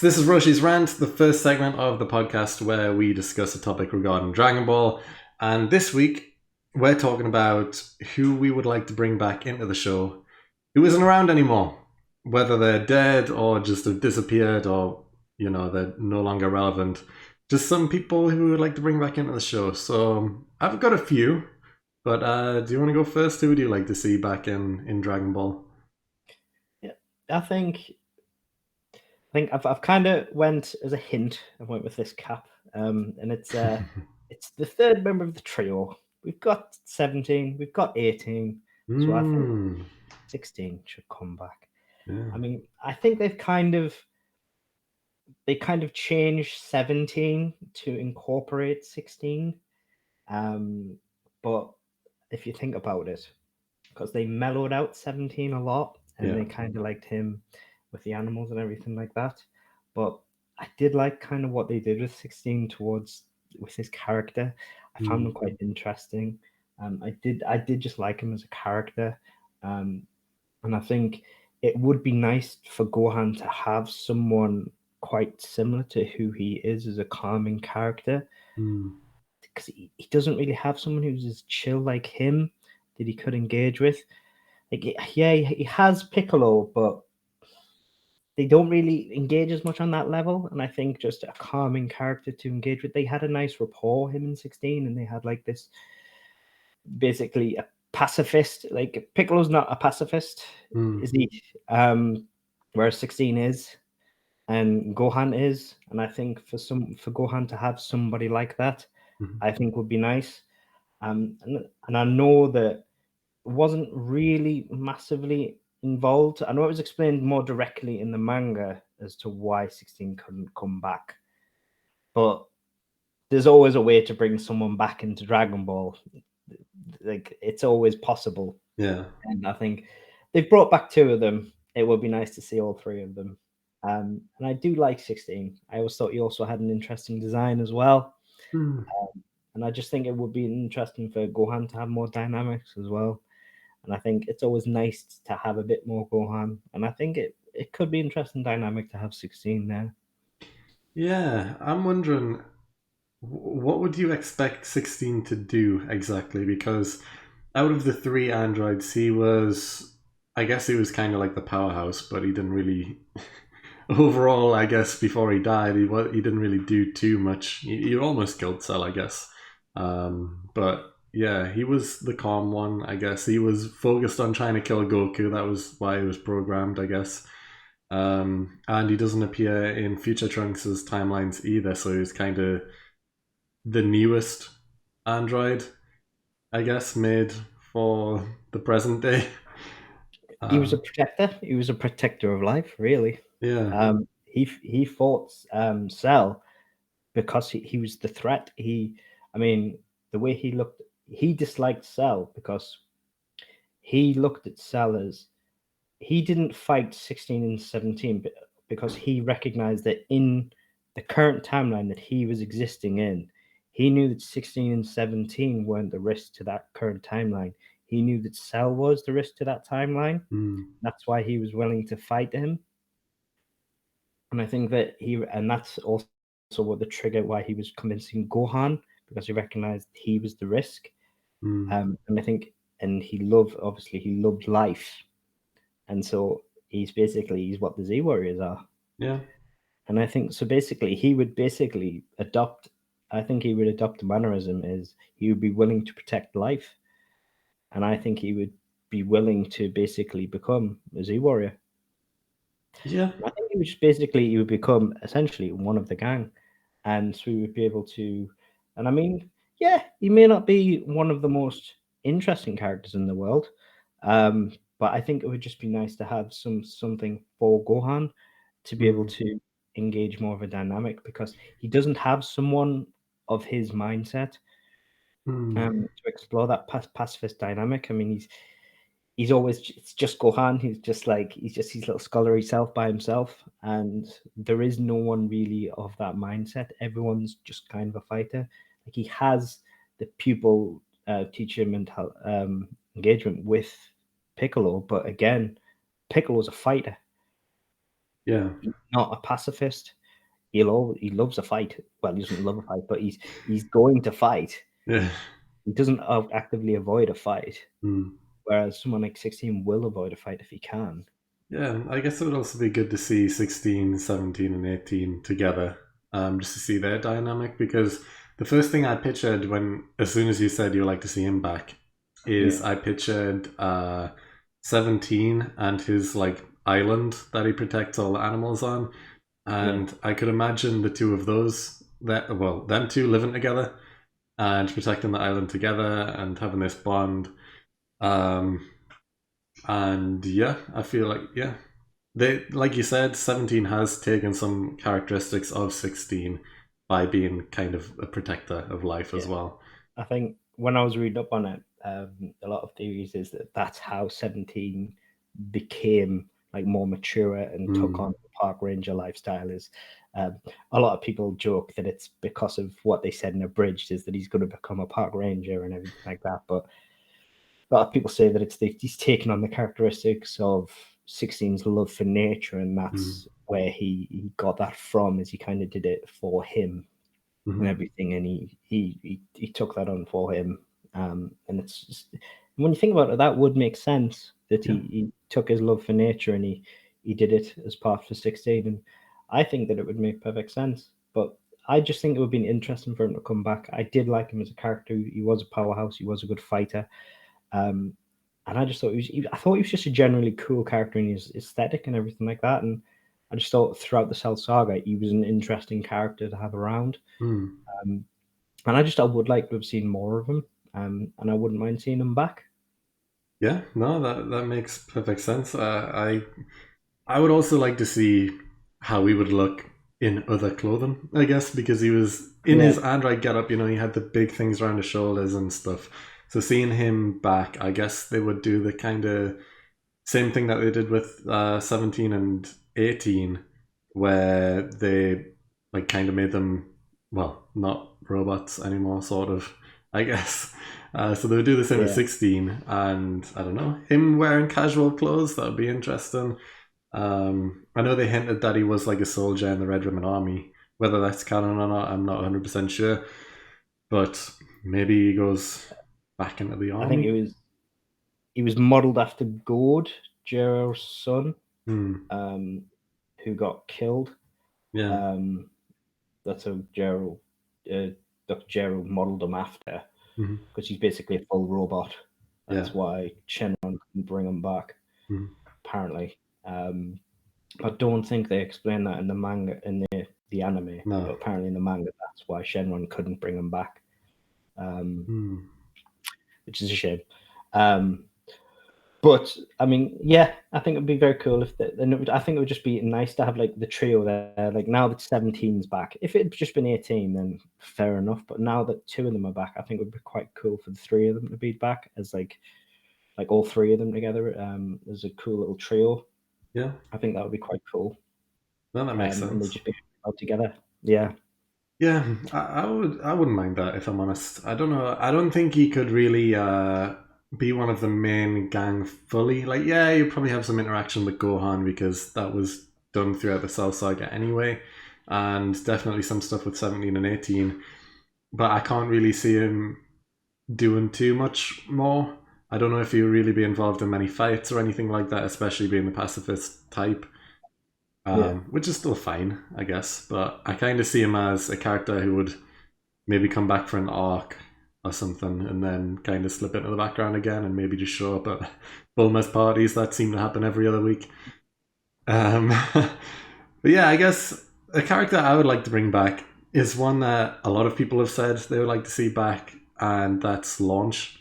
This is Roshi's Rant, the first segment of the podcast where we discuss a topic regarding Dragon Ball. And this week, we're talking about who we would like to bring back into the show who isn't around anymore. Whether they're dead or just have disappeared or, they're no longer relevant. Just some people who would like to bring back into the show. So I've got a few, but do you want to go first? Who would you like to see back in Dragon Ball? Yeah, I think I've kind of went as a hint. I went with this cap, and it's the third member of the trio. We've got 17, we've got 18, so I think Hmm. 16 should come back. Yeah. I mean, I think they kind of changed 17 to incorporate 16. But if you think about it, because they mellowed out 17 a lot and Yeah. they kind of liked him with the animals and everything like that. But I did like kind of what they did with 16 towards with his character. I found Hmm. him quite interesting. I did just like him as a character. Um, and I think it would be nice for Gohan to have someone quite similar to who he is as a calming character, Hmm. because he doesn't really have someone who's as chill like him that he could engage with. Like, yeah, he has Piccolo, but they don't really engage as much on that level. And I think just a calming character to engage with. They had a nice rapport, him and 16, and they had like this basically a pacifist. Like, Piccolo's not a pacifist, Hmm. is he? Whereas 16 is, and Gohan is. And I think for Gohan to have somebody like that, Hmm. I think would be nice. And I know that wasn't really massively involved. I know it was explained more directly in the manga as to why 16 couldn't come back, but there's always a way to bring someone back into Dragon Ball. Like, it's always possible, Yeah. and I think they've brought back two of them. It would be nice to see all three of them. And I do like 16. I always thought he also had an interesting design as well. Hmm. And I just think it would be interesting for Gohan to have more dynamics as well. And I think it's always nice to have a bit more Gohan. And I think it could be interesting dynamic to have 16 there. Yeah, I'm wondering what would you expect 16 to do exactly? Because out of the three androids, I guess he was kind of like the powerhouse, but he didn't really. Overall, I guess before he died, he didn't really do too much. He almost killed Cell, I guess. But yeah, he was the calm one. I guess he was focused on trying to kill Goku. That was why he was programmed, I guess. And he doesn't appear in Future Trunks' timelines either, so he's kind of the newest android, I guess, made for the present day. He was a Uh, protector. He was a protector of life, really. yeah. He fought Cell because he was the threat. I mean, the way he looked, he disliked Cell because he looked at Cell as he didn't fight 16 and 17, but because he recognized that in the current timeline that he was existing in, he knew that 16 and 17 weren't the risk to that current timeline. He knew that Cell was the risk to that timeline. Mm, That's why he was willing to fight him. And I think and that's also what the trigger why he was convincing Gohan, because he recognized he was the risk. mm, And I think, and obviously, he loved life. And so he's what the Z Warriors are. yeah. And I think so. Basically, he would basically adopt. I think he would adopt a mannerism is he would be willing to protect life, and I think he would be willing to basically become a Z warrior. Yeah. And I think he would become essentially one of the gang, and so we would be able to. And I mean, yeah, he may not be one of the most interesting characters in the world, but I think it would just be nice to have something for Gohan to be able Mm, to engage more of a dynamic, because he doesn't have someone of his mindset mm, to explore that pacifist dynamic. I mean, he's always it's just Gohan. He's just his little scholarly self by himself, and there is no one really of that mindset. Everyone's just kind of a fighter. Like, he has the pupil teacher mental engagement with Piccolo, but again, Piccolo's a fighter. Yeah. He's not a pacifist. He loves a fight. Well, he doesn't love a fight, but he's going to fight. Yeah. He doesn't actively avoid a fight, Mm. whereas someone like 16 will avoid a fight if he can. Yeah, I guess it would also be good to see 16, 17, and 18 together, just to see their dynamic. Because the first thing I pictured as soon as you said you would like to see him back, is Yeah, I pictured 17 and his like island that he protects all the animals on. yeah, And I could imagine the two of those, them two living together and protecting the island together and having this bond. Um, and yeah, I feel like, yeah, they, like you said, 17 has taken some characteristics of 16 by being kind of a protector of life as yeah. well. I think when I was reading up on it, a lot of theories is that that's how 17 became like more mature and took Mm, on the park ranger lifestyle. Is a lot of people joke that it's because of what they said in Abridged, is that he's going to become a park ranger and everything like that. But a lot of people say that he's taken on the characteristics of 16's love for nature, and mm, that's where he got that from. Is he kind of did it for him and mm, everything, and he took that on for him. And it's just, when you think about it, that would make sense that yeah. he took his love for nature and he did it as part for 16, and I think that it would make perfect sense. But I just think it would be interesting for him to come back. I did like him as a character. He was a powerhouse. He was a good fighter. Um, and I just thought I thought he was just a generally cool character in his aesthetic and everything like that. And I just thought throughout the Cell Saga, he was an interesting character to have around. Mm. Um, and I would like to have seen more of him, and I wouldn't mind seeing him back. Yeah, no, that makes perfect sense. I would also like to see how he would look in other clothing, I guess, because he was in Yeah, his android getup. He had the big things around his shoulders and stuff. So seeing him back, I guess they would do the kind of same thing that they did with 17 and 18, where they like kind of made them, well, not robots anymore, sort of, I guess. So they would do the same with yeah, 16, and I don't know, him wearing casual clothes, that would be interesting. I know they hinted that he was like a soldier in the Red Ribbon Army. Whether that's canon or not, I'm not 100% sure. But maybe he goes back into the I think army. he was modelled after Gord, Jero's son, Hmm. um, who got killed. Yeah. Um, that's how Dr. Jero modelled him after, Hmm. because he's basically a full robot. Yeah. That's why Shenron couldn't bring him back, Hmm. apparently. I don't think they explain that in the manga, in the anime, but No. apparently in the manga, that's why Shenron couldn't bring him back, um, Hmm. which is a shame. Um, but I mean, yeah, I think it'd be very cool if I think it would just be nice to have like the trio there. Like now that 17's back, if it had just been 18, then fair enough. But now that two of them are back, I think it would be quite cool for the three of them to be back as like all three of them together, as a cool little trio. Yeah. I think that would be quite cool. No, that makes And they sense. just be out together. Yeah, Yeah, I wouldn't mind that if I'm honest. I don't know. I don't think he could really be one of the main gang fully. Like, yeah, you probably have some interaction with Gohan because that was done throughout the Cell Saga anyway, and definitely some stuff with 17 and 18. But I can't really see him doing too much more. I don't know if he'll really be involved in many fights or anything like that, especially being the pacifist type. yeah, Which is still fine, I guess. But I kind of see him as a character who would maybe come back for an arc or something, and then kind of slip into the background again, and maybe just show up at Bulma's parties that seem to happen every other week. But yeah, I guess a character I would like to bring back is one that a lot of people have said they would like to see back, and that's Launch.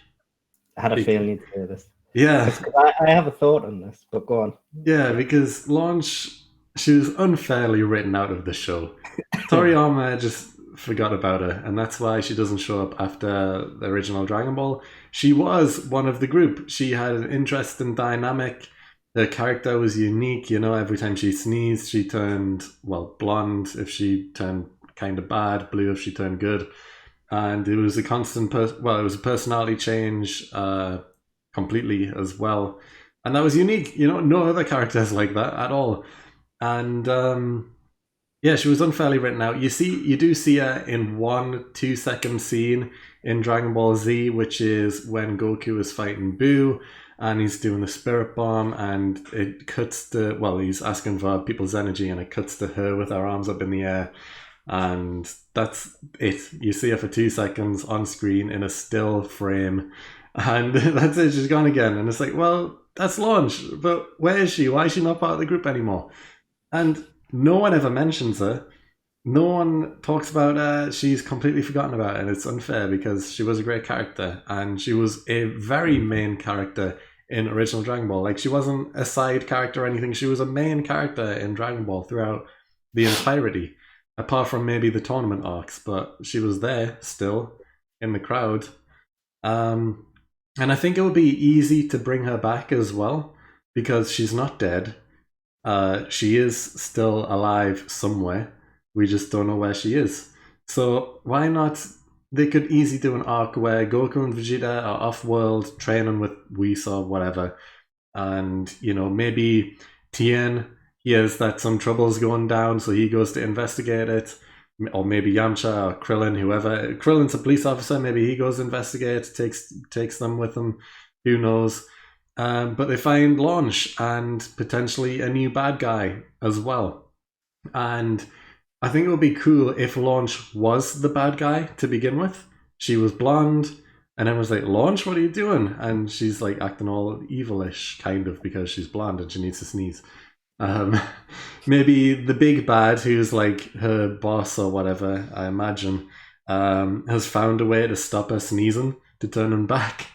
I had a feeling you'd say this. Yeah, It's because I have a thought on this, but go on. yeah, Yeah, because Launch, she was unfairly written out of the show. Toriyama just forgot about her, and that's why she doesn't show up after the original Dragon Ball. She was one of the group. She had an interesting dynamic. Her character was unique. Every time she sneezed, she turned, well, blonde if she turned kind of bad, blue if she turned good. And it was a constant, it was a personality change completely as well. And that was unique. No other characters like that at all. And yeah, she was unfairly written out. You do see her in one 2 second scene in Dragon Ball Z, which is when Goku is fighting Boo and he's doing the spirit bomb, and it cuts to, well, he's asking for people's energy, and it cuts to her with her arms up in the air, and that's it. You see her for 2 seconds on screen in a still frame, and that's it. She's gone again, and it's like, well, that's Launch, but where is she? Why is she not part of the group anymore? And no one ever mentions her. No one talks about her. She's completely forgotten about it, and it's unfair because she was a great character, and she was a very main character in original Dragon Ball. Like, she wasn't a side character or anything. She was a main character in Dragon Ball throughout the entirety, apart from maybe the tournament arcs. But she was there still in the crowd, um, and I think it would be easy to bring her back as well because she's not dead. She is still alive somewhere. We just don't know where she is. So why not? They could easily do an arc where Goku and Vegeta are off world training with Whis or whatever, and maybe Tien hears that some trouble's going down, so he goes to investigate it. Or maybe Yamcha or Krillin, whoever. Krillin's a police officer. Maybe he goes to investigate, takes them with him. Who knows? But they find Launch and potentially a new bad guy as well. And I think it would be cool if Launch was the bad guy to begin with. She was blonde, and everyone's like, Launch, what are you doing? And she's like acting all evilish, kind of, because she's blonde and she needs to sneeze. Um, Maybe the big bad, who's like her boss or whatever, I imagine, has found a way to stop her sneezing, to turn him back.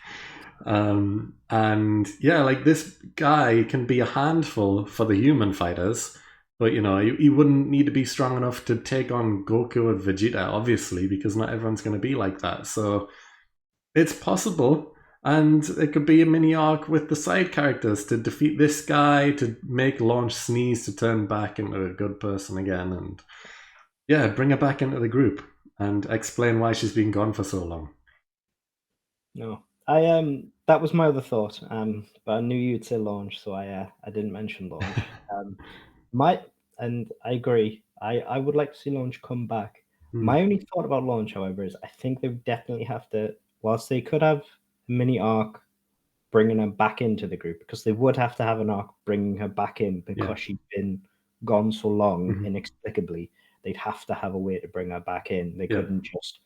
And yeah, like, this guy can be a handful for the human fighters, but he wouldn't need to be strong enough to take on Goku and Vegeta, obviously, because not everyone's going to be like that. So it's possible, and it could be a mini arc with the side characters to defeat this guy, to make Launch sneeze, to turn back into a good person again, and yeah, bring her back into the group and explain why she's been gone for so long. No, I that was my other thought. But I knew you'd say launch, so I didn't mention launch. My and I agree. I would like to see launch come back. Hmm. My only thought about launch, however, is I think they would definitely have to. Whilst they could have a mini arc bringing her back into the group, because they would have to have an arc bringing her back in Yeah. because she'd been gone so long Hmm. inexplicably. They'd have to have a way to bring her back in. They Yeah. couldn't just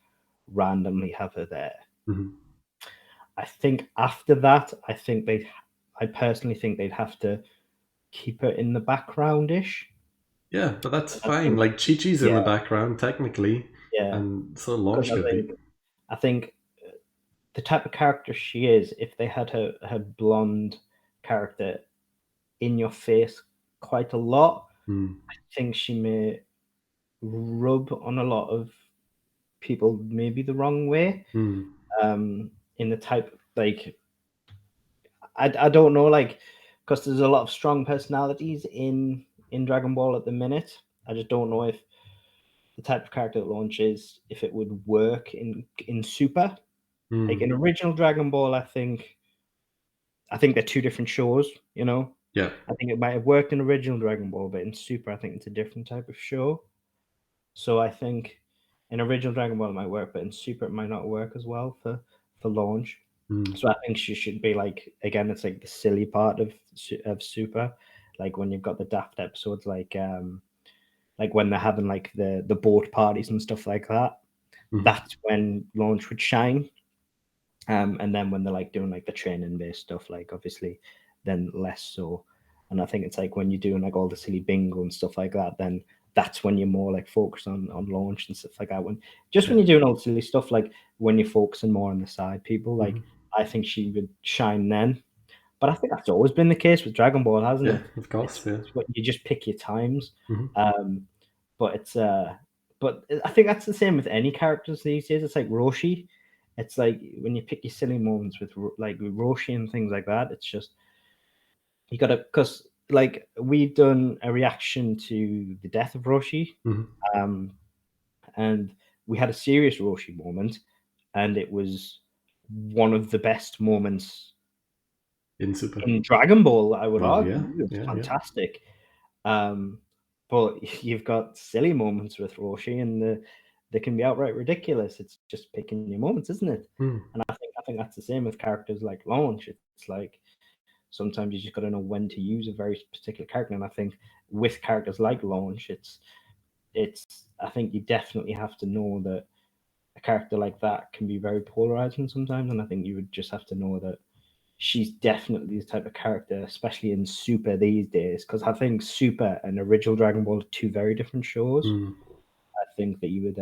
randomly have her there. Hmm. I think after that, I personally think they'd have to keep her in the background-ish. Yeah, but that's I fine. think, Like, Chi Chi's in yeah, the background technically, yeah, and so because Launch could be. I think the type of character she is, if they had her blonde character in your face quite a lot, Hmm. I think she may rub on a lot of people maybe the wrong way. Hmm. In the type, like, I don't know, like, because there's a lot of strong personalities in Dragon Ball at the minute. I just don't know if the type of character it launches, if it would work in Super. Like Hmm. in original Dragon Ball, I think they're two different shows. Yeah. I think it might have worked in original Dragon Ball, but in Super, I think it's a different type of show. So I think in original Dragon Ball it might work, but in Super it might not work as well for launch. Hmm. So I think she should be like, again, it's like the silly part of Super, like when you've got the daft episodes, like when they're having like the boat parties and stuff like that. Hmm. That's when launch would shine. And then when they're like doing like the training based stuff, like obviously then less so. And I think it's like when you're doing like all the silly bingo and stuff like that, then that's when you're more like focused on launch and stuff like that. When Yeah. you're doing all the silly stuff, like when you're focusing more on the side people, like Hmm. I think she would shine then. But I think that's always been the case with Dragon Ball, hasn't Yeah. it? Of It's, course. Yeah. it's what you just pick your times. Hmm. Um, but it's but I think that's the same with any characters these days. It's like Roshi. It's like when you pick your silly moments with like with Roshi and things like that. It's just you gotta, because like we've done a reaction to the death of Roshi, Hmm. um, and we had a serious Roshi moment, and it was one of the best moments In Super. in Dragon Ball. I would Well, yeah. argue it was Yeah. Yeah. fantastic. but you've got silly moments with Roshi, and they can be outright ridiculous. It's just picking your moments, isn't it? Hmm. And I think that's the same with characters like Launch. It's like sometimes you just got to know when to use a very particular character. And I think with characters like Launch, it's I think you definitely have to know that a character like that can be very polarizing sometimes, and I think you would just have to know that she's definitely the type of character, especially in Super these days, because I think Super and original Dragon Ball are two very different shows. Hmm. I think that you would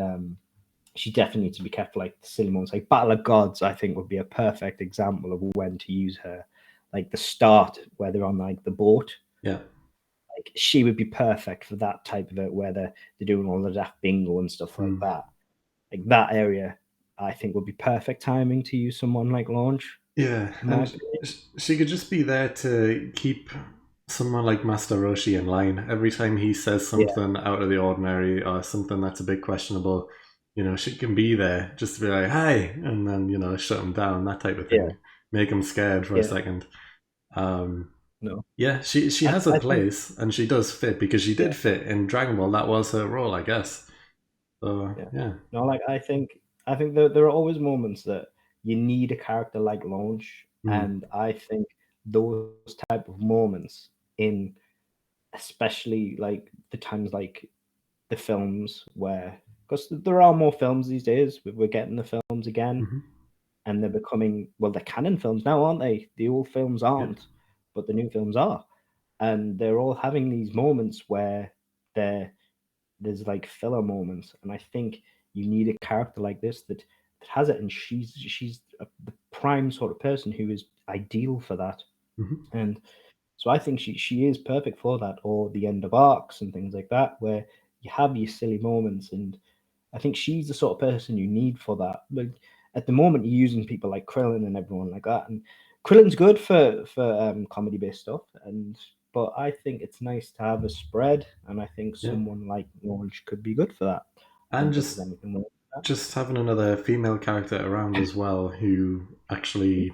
she definitely needs to be kept like the silly moments. Like Battle of Gods, I think would be a perfect example of when to use her. Like the start where they're on like the boat. Yeah. Like she would be perfect for that type of it where they're doing all the daft bingo and stuff like Hmm. that. Like that area I think would be perfect timing to use someone like Launch, Yeah, in my and opinion. she could just be there to keep someone like Master Roshi in line. Every time he says Yeah, something out of the ordinary or something that's a bit questionable, she can be there just to be like, "Hi," and then shut him down, that type of yeah, thing, make him scared for a yeah. second. Um, No. yeah, she has a I think place and she does fit because she yeah, did fit in Dragon Ball. That was her role, I guess. So yeah. yeah. No, like I think there are always moments that you need a character like Launch, Mm. and I think those type of moments in especially like the times like the films where because there are more films these days, we're getting the films again, Hmm. and they're becoming well, they're canon films now, aren't they? The old films Yeah. aren't, but the new films are, and they're all having these moments where they're there's like filler moments, and I think you need a character like this that has it, and she's the prime sort of person who is ideal for that, Hmm. and so I think she is perfect for that, or the end of arcs and things like that, where you have your silly moments, and I think she's the sort of person you need for that. But at the moment, you're using people like Krillin and everyone like that, and Krillin's good for comedy based stuff, and but I think it's nice to have a spread, and I think Yeah. someone like Launch could be good for that. I And don't think there's anything wrong with just having another female character around as well who that. actually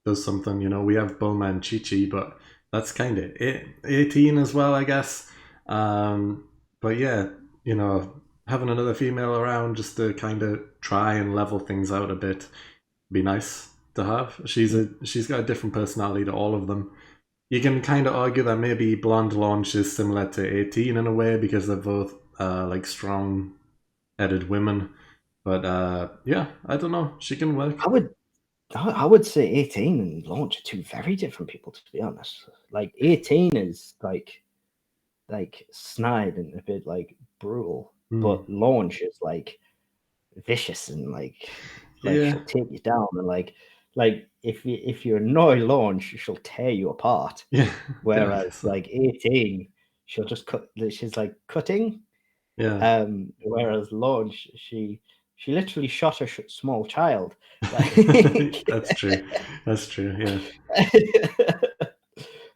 does something. We have Bulma and Chi Chi, but that's kind of it. 18 as well, I guess. But yeah, having another female around just to kind of try and level things out a bit be nice to have. She's got a different personality to all of them. You can kind of argue that maybe Blonde Launch is similar to 18 in a way because they're both like strong headed women. But yeah, I don't know. She can work. I would I would say 18 and Launch are two very different people, to be honest. Like 18 is like snide and a bit like brutal, Hmm. but Launch is like vicious and like Yeah, she'll take you down and like if you annoy Launch, she'll tear you apart. yeah, Whereas definitely. So, like 18, she'll just cut. She's like cutting. yeah, Whereas Launch, she literally shot a small child. Like, that's true. That's true. Yeah,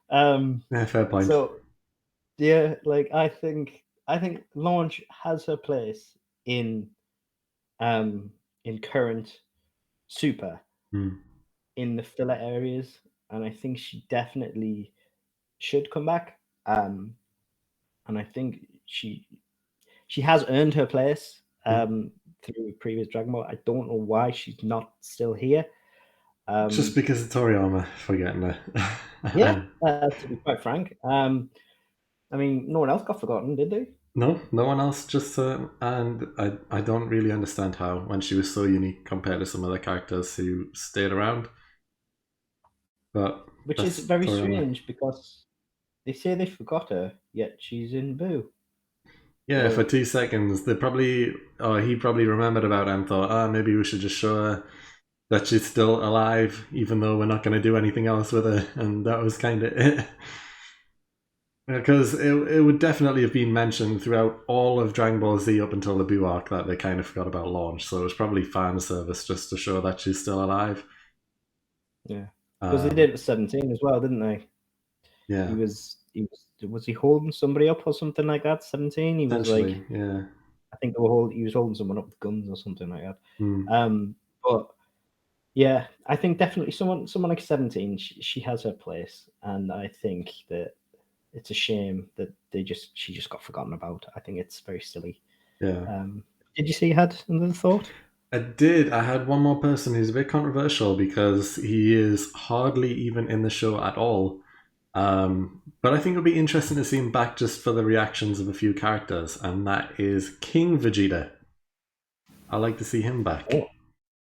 um, yeah, fair point. so yeah, like I think Launch has her place um in current Super Hmm. in the filler areas, and I think she definitely should come back. And I think she has earned her place Yeah. through previous Dragon Ball. I don't know why she's not still here. Just Um, because of Toriyama forgetting her. yeah, to be quite frank. I mean, no one else got forgotten, did they? No, no one else. Just and I don't really understand how when she was so unique compared to some other characters who stayed around. But Which is that's very Toriyama. strange because they say they forgot her, yet she's in Boo. Yeah, for So 2 seconds, he probably remembered about it and thought, maybe we should just show her that she's still alive, even though we're not going to do anything else with her. And that was kind of it. Because it would definitely have been mentioned throughout all of Dragon Ball Z up until the Buu arc that they kind of forgot about Launch. So it was probably fan service just to show that she's still alive. yeah, because they did Um, it at 17 as well, didn't they? yeah, He was he holding somebody up or something like that? 17. He was like essentially, yeah. I think he was holding someone up with guns or something like that. Mm, But yeah, I think definitely someone like 17, she has her place, and I think that it's a shame that she just got forgotten about. I think it's very silly. Yeah. Did you see you had another thought? I did. I had one more person who's a bit controversial because he is hardly even in the show at all. But I think it'll be interesting to see him back just for the reactions of a few characters, and that is King Vegeta. I like to see him back. Oh,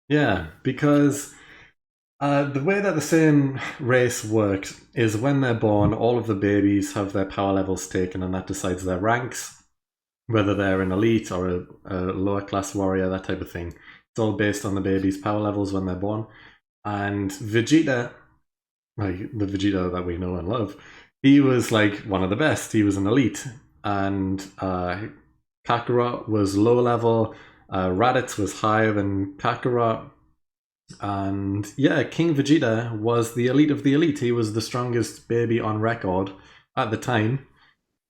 Yeah, because the way that the same race works is when they're born, all of the babies have their power levels taken, and that decides their ranks, whether they're an elite or a lower class warrior, that type of thing. It's all based on the baby's power levels when they're born. And Vegeta, like the Vegeta that we know and love, he was like one of the best. He was an elite. And Kakarot was low level, Raditz was higher than Kakarot. And yeah, King Vegeta was the elite of the elite. He was the strongest baby on record at the time.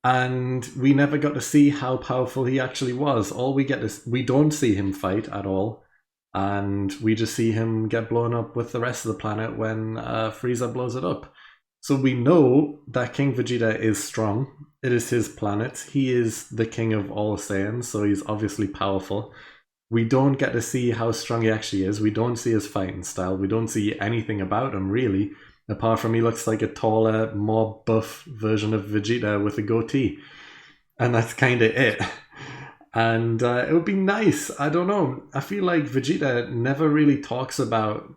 And we never got to see how powerful he actually was. All we get is we don't see him fight at all, and we just see him get blown up with the rest of the planet when Frieza blows it up. So we know that King Vegeta is strong. It is his planet. He is the king of all Saiyans, so he's obviously powerful. We don't get to see how strong he actually is. We don't see his fighting style. We don't see anything about him, really, apart from he looks like a taller, more buff version of Vegeta with a goatee. And that's kind of it. And it would be nice. I don't know. I feel like Vegeta never really talks about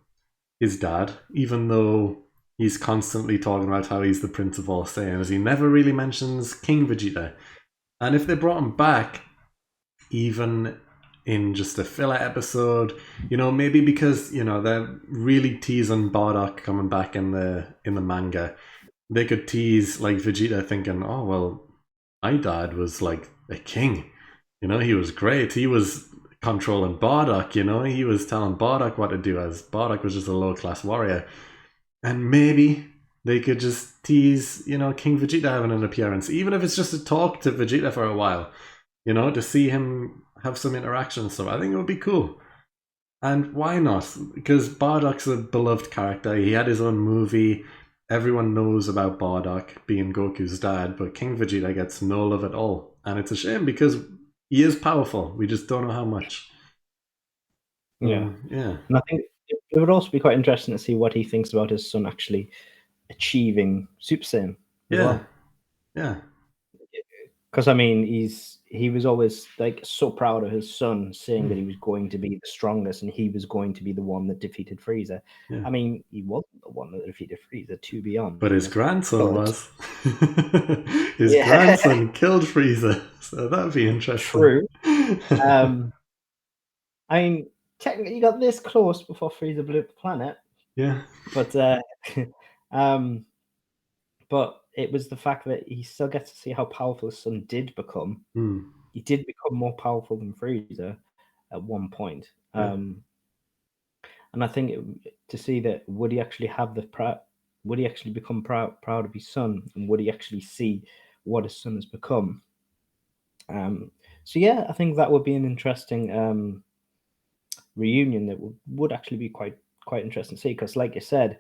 his dad, even though he's constantly talking about how he's the Prince of all Saiyans. He never really mentions King Vegeta. And if they brought him back, even in just a filler episode, maybe because they're really teasing Bardock coming back in the manga, they could tease like Vegeta thinking, oh well, my dad was like a king, he was great, he was controlling Bardock, he was telling Bardock what to do, as Bardock was just a low class warrior. And maybe they could just tease King Vegeta having an appearance, even if it's just to talk to Vegeta for a while, to see him have some interaction. So I think it would be cool. And why not? Because Bardock's a beloved character. He had his own movie. Everyone knows about Bardock being Goku's dad, but King Vegeta gets no love at all. And it's a shame because he is powerful. We just don't know how much. yeah. Yeah. And I think it would also be quite interesting to see what he thinks about his son actually achieving Super Saiyan as well. Yeah. Because I mean, he was always like so proud of his son, saying that he was going to be the strongest and he was going to be the one that defeated Frieza. Yeah. I mean, he wasn't the one that defeated Frieza, to be honest. But his grandson was. His grandson killed Frieza, so that'd be interesting. True. I mean, technically, you got this close before Frieza blew up the planet. Yeah. But it was the fact that he still gets to see how powerful his son did become. He did become more powerful than Frieza at one point. Yeah. And I think to see that, would he actually have would he actually become proud of his son, and would he actually see what his son has become? So yeah, I think that would be an interesting reunion that would actually be quite interesting to see, because like you said,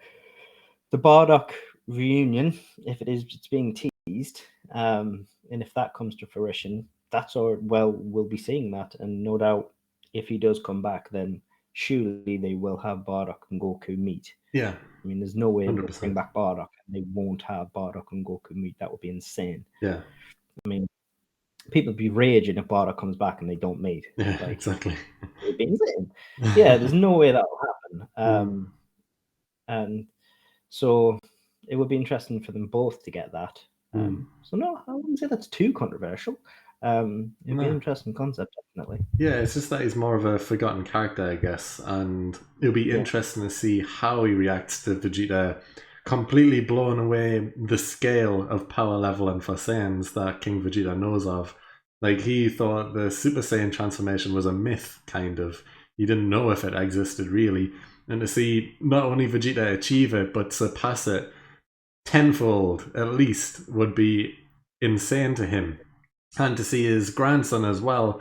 the Bardock reunion, if it's being teased, and if that comes to fruition, we'll be seeing that, and no doubt if he does come back, then surely they will have Bardock and Goku meet. Yeah. I mean, there's no way they'll 100%. bring back Bardock and they won't have Bardock and Goku meet. That would be insane. Yeah. I mean, people would be raging if Bardock comes back and they don't meet. Yeah, exactly. It would be insane. Yeah, there's no way that will happen. And so it would be interesting for them both to get that. So no, I wouldn't say that's too controversial. It'd be an interesting concept, definitely. Yeah, it's just that he's more of a forgotten character, I guess, and it'll be interesting to see how he reacts to Vegeta completely blowing away the scale of power level and for Saiyans that King Vegeta knows of. Like, he thought the Super Saiyan transformation was a myth, kind of. He didn't know if it existed, really. And to see not only Vegeta achieve it, but surpass it tenfold, at least, would be insane to him. And to see his grandson as well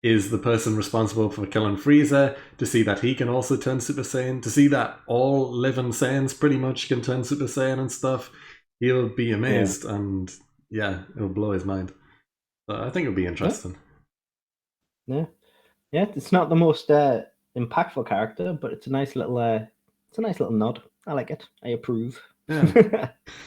is the person responsible for killing Frieza, to see that he can also turn Super Saiyan, to see that all living Saiyans pretty much can turn Super Saiyan and stuff, he'll be amazed. And yeah, it'll blow his mind. So I think it'll be Yeah, interesting. yeah, yeah. It's not the most impactful character, but it's a nice little nod. I like it. I approve. Yeah.